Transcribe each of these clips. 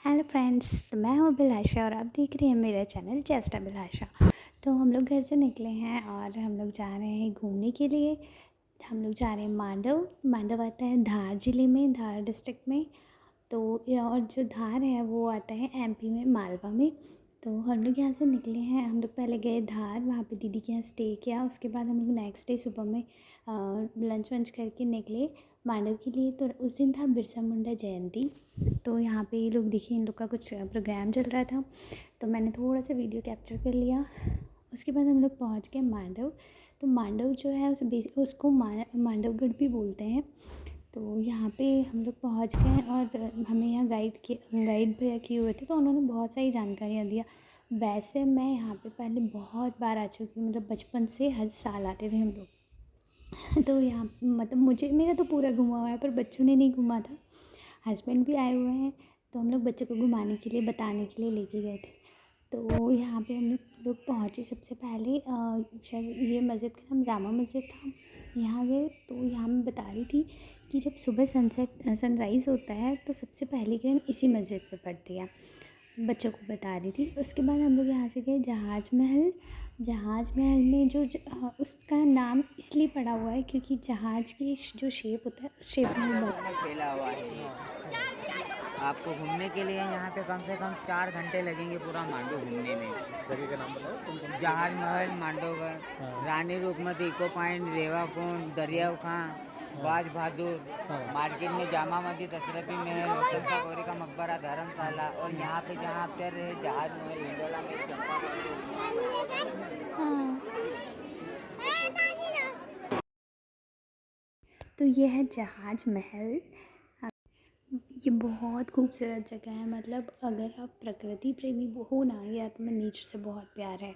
Hello friends, तो मैं हूँ अभिलाषा और आप देख रहे हैं मेरा चैनल जस्ट अभिलाषा। तो हम लोग घर से निकले हैं और हम लोग जा रहे हैं घूमने के लिए। हम लोग जा रहे हैं मांडव। मांडव आता है धार ज़िले में, धार डिस्ट्रिक्ट में। तो और जो धार है वो आता है एमपी में, मालवा में। तो हम लोग यहाँ से निकले हैं। हम लोग पहले गए धार, वहाँ पे दीदी के यहाँ स्टे किया। उसके बाद हम लोग नेक्स्ट डे सुबह में लंच वंच करके निकले मांडव के लिए। तो उस दिन था बिरसा मुंडा जयंती। तो यहाँ पे ये लोग देखिए, इन लोग का कुछ प्रोग्राम चल रहा था, तो मैंने थोड़ा सा वीडियो कैप्चर कर लिया। उसके बाद हम लोग पहुँच गए मांडव। तो मांडव जो है उसको मांडवगढ़ भी बोलते हैं। तो यहाँ पे हम लोग पहुँच गए और हमें यहाँ गाइड भैया किए हुए थे, तो उन्होंने बहुत सारी जानकारियाँ दिया। वैसे मैं यहाँ पे पहले बहुत बार आ चुकी हूँ, मतलब बचपन से हर साल आते थे हम लोग। तो यहाँ मतलब मेरा तो पूरा घुमा हुआ है, पर बच्चों ने नहीं घूमा था। हस्बैंड भी आए हुए हैं, तो हम लोग बच्चों को घुमाने के लिए, बताने के लिए लेके गए थे। तो यहाँ पे हम लोग पहुँचे सबसे पहले, शायद ये मस्जिद का नाम जामा मस्जिद था। यहाँ गए तो यहाँ मैं बता रही थी कि जब सुबह सनराइज़ होता है तो सबसे पहली किरण इसी मस्जिद पे पड़ती है। बच्चों को बता रही थी। उसके बाद हम लोग यहाँ से गए जहाज महल। जहाज महल में उसका नाम इसलिए पड़ा हुआ है क्योंकि जहाज की जो शेप होता है उस शेप में वो फैला हुआ है ये। आपको घूमने के लिए यहाँ पे कम से कम 4 घंटे लगेंगे पूरा मांडू घूमने में। जगह का नाम बताओ। जहाज महल, मांडोगढ़, हाँ। रानी रुकमत इको पॉइंट, रेवा कुंड, दरियाव खां, बाज बहादुर, मार्केट में जामा मस्जिद, अशरफी महल, होटल का गौरी का मकबरा, धर्मशाला, और यहाँ पे जहाँ आप चल रहे जहाज महल, हिंडोला में हाँ। तो ये है जहाज महल। ये बहुत खूबसूरत जगह है। मतलब अगर आप प्रकृति प्रेमी हो ना, या तुम्हें नेचर से बहुत प्यार है,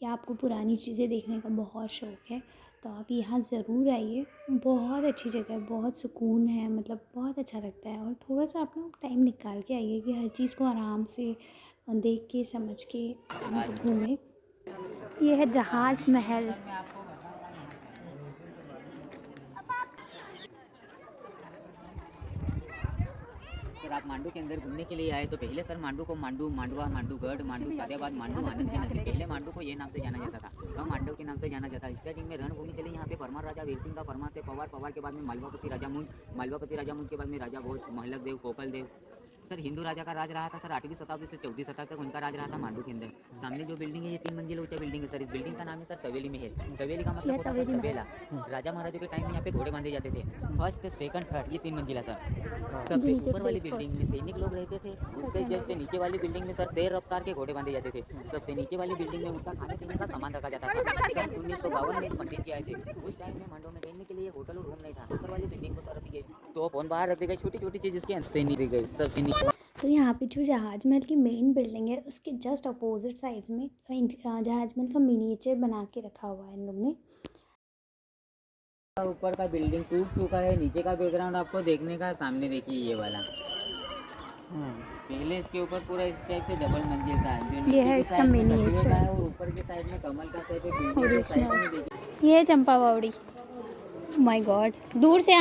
या आपको पुरानी चीज़ें देखने का बहुत शौक़ है, तो आप यहाँ ज़रूर आइए। बहुत अच्छी जगह है, बहुत सुकून है, मतलब बहुत अच्छा लगता है। और थोड़ा सा अपना टाइम निकाल के आइए कि हर चीज़ को आराम से देख के समझ के मतलब घूमें। ये है जहाज महल। सर आप मांडू के अंदर घूमने के लिए आए तो पहले सर मांडू को मांडवा, मांडूगढ़, मांडू सादियाबाद, मांडू आनंद की नगरी, पहले मांडू को ये नाम से जाना जाता था, अब मांडव के नाम से जाना जाता है। स्टार्टिंग में रणभूमि चली यहाँ पे परमार राजा वीर सिंह का, परमार से पवार के बाद में मालवापति राजा मुंज के बाद में राजा भोज, महलक देव, कोकल देव। सर हिंदू राजा का राज रहा था सर 8वीं शताब्दी से 14वीं शताब्दी तक उनका राज रहा था मांडू के अंदर। सामने जो बिल्डिंग है ये 3 मंजिल ऊंचा बिल्डिंग है सर। इस बिल्डिंग का नाम है सर तवेली महल। तवेली का मतलब होता है सर तबेला। राजा महाराजों के टाइम में यहाँ पे घोड़े बांधे जाते थे। फर्स्ट, सेकंड, थर्ड, ये 3 मंजिला सर। सबसे ऊपर वाली बिल्डिंग में सैनिक लोग रहते थे। उसके जस्ट नीचे वाली बिल्डिंग में सर 13 रफ्तार के घोड़े बांधे जाते थे। सबसे नीचे वाली बिल्डिंग में उनका खाने पीने का सामान रखा जाता था। सन 1952 में पंडित जी आए थे। उस टाइम में मांडव में रहने के लिए होटल और रूम नहीं था। ऊपर वाली बिल्डिंग को सर तो फोन बाहर रख दी गई, छोटी छोटी चीज इसके से नहीं दी गई सब। तो यहाँ पे जो जहाज महल की मेन बिल्डिंग है उसके जस्ट अपोजिट साइड में जहाज महल का मिनिएचर बना के रखा हुआ है इन लोग ने। ऊपर का बिल्डिंग टूट चुका है, नीचे का बैकग्राउंड आपको देखने का सामने देखिए ये वाला। पहले इसके ऊपर पूरा इस टाइप से डबल मंजिल था, जो ये नीचे है की इसका साइड में मिनिएचर का है और ऊपर की साइड में कमल का टाइप है। बिल्डिंग के साइड में ओरिजिनल। देखिए ये है चंपा बावड़ी। माय गॉड, दूर से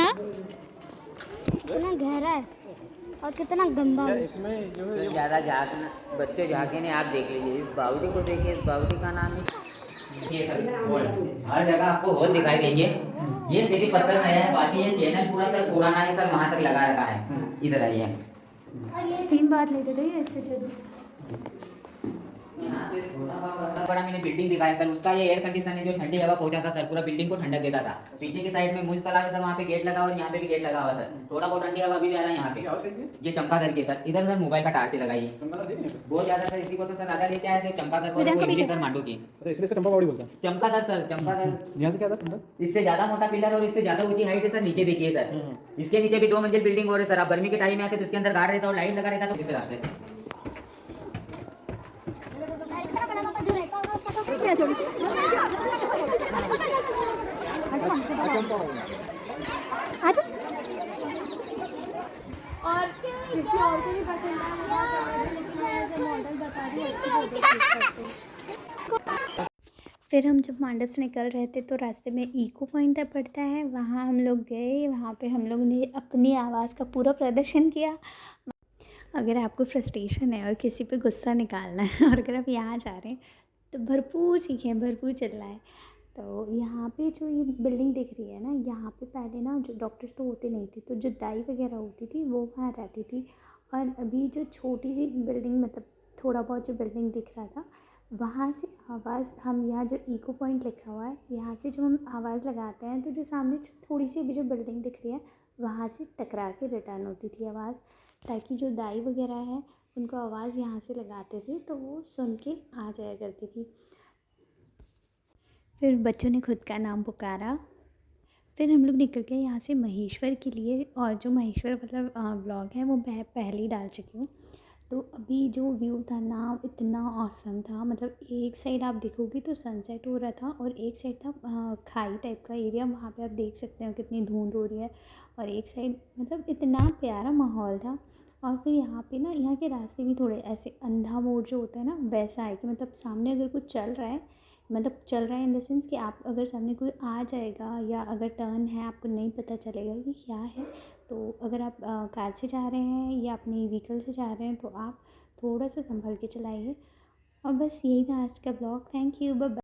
कितना गहरा है और कितना गंदा है। इसमें जो है सर ज़्यादा झाँकना, बच्चे झाँके नहीं, आप देख लीजिए इस बावड़ी को, देखिए इस बावड़ी का नाम है ये सर हॉल। हर जगह आपको हॉल दिखाई देंगे। ये सीधी पत्थर नया है, बाकी ये चैनल पूरा सर पुराना है सर, वहाँ तक लगा रखा है। इधर आइए। स्टीम बात लेते थे इससे चलो। यहाँ पे थोड़ा बड़ा मैंने बिल्डिंग दिखाया सर, उसका ये एयर कंडीशन है जो ठंडी हवा पहुंचाता सर, पूरा बिल्डिंग को ठंडक देता था। पीछे की साइड में मुझ तालाब है सर, वहाँ पे गेट लगा और यहाँ पे भी गेट लगा हुआ सर। थोड़ा बहुत ठंडी हवा भी आ रहा है यहाँ पे। ये चंपादर के सर, इधर सर मोबाइल का टावर लगाइए बहुत ज्यादा सर। इसी को तो सर राजा लेके आए थे चंपादर को, सर मांडू की। इसलिए इसको चंपाबावड़ी बोलते हैं। चंपादर सर, चंपादर। यहाँ से क्या था? इससे ज्यादा मोटा पिलर और इससे ज्यादा ऊंची हाइट है सर। नीचे देखिए सर, इसके नीचे भी 2 मंजिल बिल्डिंग हो रही है सर। आप गर्मी के टाइम में आते तो इसके अंदर गार्ड रहता और लाइट लगा रहता तो किस रास्ते और किसी और को भी पसंद आया लेकिन मैं ऐसे मॉडल बता रही हूँ, अच्छी फोटो खींच सकते हैं। फिर हम जब मांडव से निकल रहे थे तो रास्ते में इको पॉइंट पड़ता है, वहाँ हम लोग गए। वहाँ पे हम लोग ने अपनी आवाज़ का पूरा प्रदर्शन किया। अगर आपको फ्रस्ट्रेशन है और किसी पे गुस्सा निकालना है और अगर आप यहाँ जा रहे हैं तो भरपूर चीखें, भरपूर चिल्लाएं। तो यहाँ पे जो ये बिल्डिंग दिख रही है ना, यहाँ पे पहले ना जो डॉक्टर्स तो होते नहीं थे, तो जो दाई वगैरह होती थी वो वहाँ रहती थी। और अभी जो छोटी सी बिल्डिंग, मतलब थोड़ा बहुत जो बिल्डिंग दिख रहा था, वहाँ से आवाज़, हम यहाँ जो इको पॉइंट लिखा हुआ है, यहाँ से जो हम आवाज़ लगाते हैं तो जो सामने थोड़ी सी अभी जो बिल्डिंग दिख रही है वहाँ से टकरा के रिटर्न होती थी आवाज़, ताकि जो दाई वगैरह है उनको आवाज़ यहाँ से लगाते थे तो वो सुन के आ जाया करती थी। फिर बच्चों ने खुद का नाम पुकारा। फिर हम लोग निकल गए यहाँ से महेश्वर के लिए, और जो महेश्वर मतलब व्लॉग है वो मैं पहले ही डाल चुकी हूँ। तो अभी जो व्यू था ना इतना ऑसम था, मतलब एक साइड आप देखोगे तो सनसेट हो रहा था और एक साइड था खाई टाइप का एरिया, वहाँ पे आप देख सकते हो कितनी धुंध हो रही है। और एक साइड मतलब इतना प्यारा माहौल था। और फिर यहाँ पे ना, यहाँ के रास्ते भी थोड़े ऐसे अंधा मोड़ जो होता है ना वैसा है कि मतलब सामने अगर कुछ चल रहा है, मतलब चल रहा है इन द सेंस कि आप अगर सामने कोई आ जाएगा या अगर टर्न है आपको नहीं पता चलेगा कि क्या है। तो अगर आप कार से जा रहे हैं या अपनी व्हीकल से जा रहे हैं तो आप थोड़ा सा संभल के चलाइए। और बस यही था आज का blog. Thank you, bye bye.